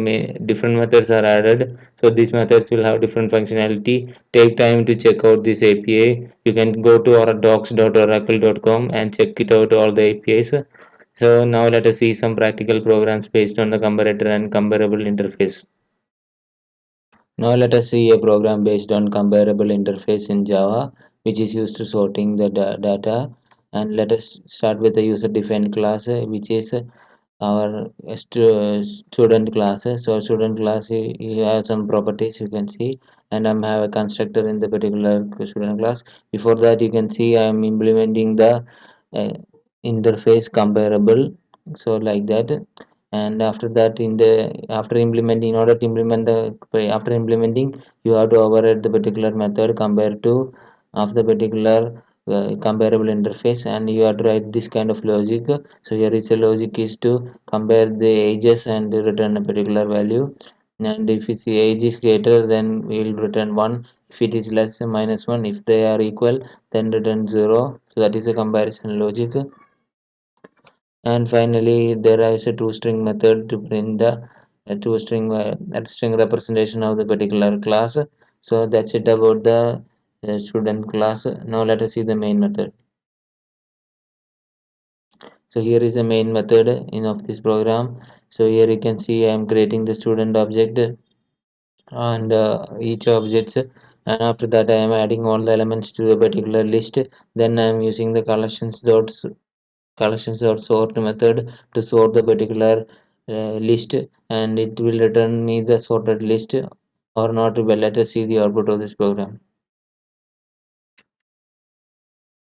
different methods are added. So these methods will have different functionality. Take time to check out this API. You can go to our docs.oracle.com and check it out all the APIs. So now let us see some practical programs based on the comparator and comparable interface. Now let us see a program based on comparable interface in Java, which is used to sorting the data. And let us start with the user-defined class, which is our student class. So student class, you have some properties you can see, and I'm have a constructor in the particular student class. Before that, you can see I'm implementing the uh, interface comparable. So like that, and after that after implementing in order to implement the after implementing, you have to override the particular method compared to of the particular comparable interface, and you have to write this kind of logic. So here is a logic is to compare the ages and return a particular value, and if its age is greater, then we will return 1. If it is less, -1. If they are equal, then return 0. So that is a comparison logic. And finally, there is a toString method to print the string representation of the particular class. So that's it about the student class. Now let us see the main method. So here is a main method in of this program. So here you can see I am creating the student object and each objects, and after that I am adding all the elements to a particular list. Then I am using the collections dot sort method to sort the particular list, and it will return me the sorted list or not. Well, let us see the output of this program.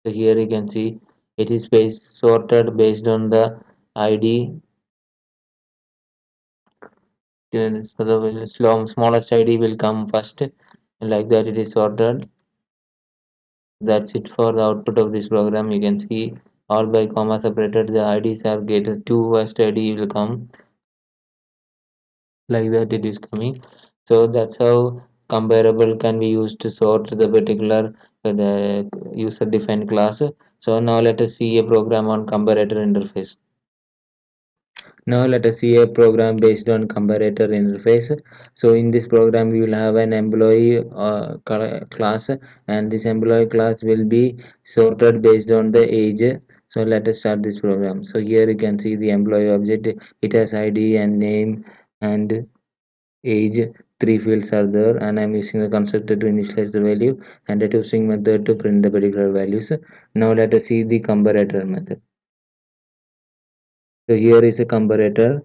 So here you can see it is sorted based on the id. So the smallest ID will come first. Like that, it is sorted. That's it for the output of this program. You can see all by comma separated. The IDs are get two first ID will come like that. It is coming. So that's how comparable can be used to sort the particular user defined class. So now let us see a program on comparator interface. Now let us see a program based on comparator interface. So in this program we will have an employee class, and this employee class will be sorted based on the age. So let us start this program. So here you can see the employee object. It has ID and name and age. Three fields are there, and I'm using the constructor to initialize the value and a string method to print the particular values. Now let us see the comparator method. So here is a comparator.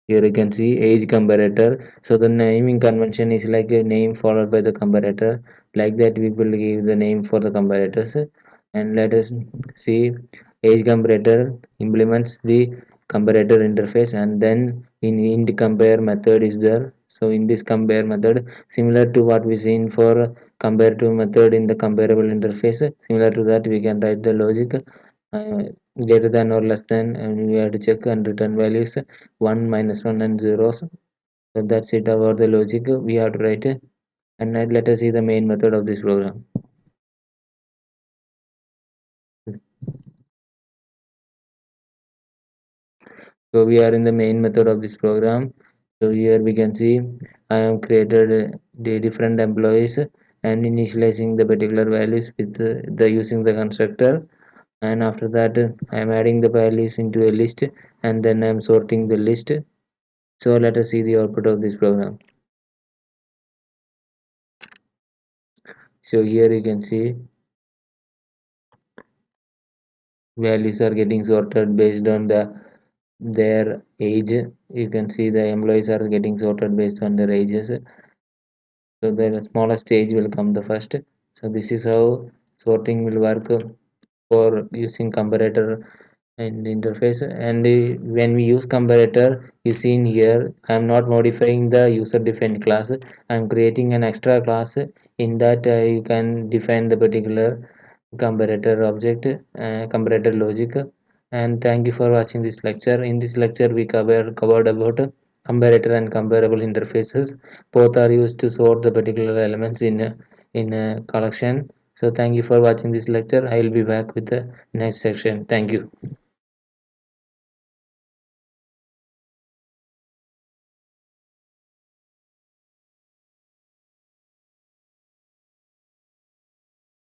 Here you can see age comparator. So the naming convention is like a name followed by the comparator. Like that, we will give the name for the comparators. And let us see age comparator implements the comparator interface, and then in the compare method is there. So in this compare method, similar to what we seen for comparative method in the comparable interface, similar to that we can write the logic uh, greater than or less than, and we have to check and return values 1 minus 1 and zeros. So that's it about the logic we have to write. And now let us see the main method of this program. So we are in the main method of this program. So here we can see I have created the different employees and initializing the particular values with the using the constructor. And after that I am adding the values into a list, and then I am sorting the list. So let us see the output of this program. So here you can see values are getting sorted based on their age. You can see the employees are getting sorted based on their ages. So the smallest age will come the first. So this is how sorting will work for using comparator and interface. And when we use comparator, you see in here I am not modifying the user defined class. I am creating an extra class. In that you can define the particular comparator object, comparator logic. And thank you for watching this lecture. In this lecture we covered about comparator and comparable interfaces. Both are used to sort the particular elements in a collection. So thank you for watching this lecture. I will be back with the next section. Thank you.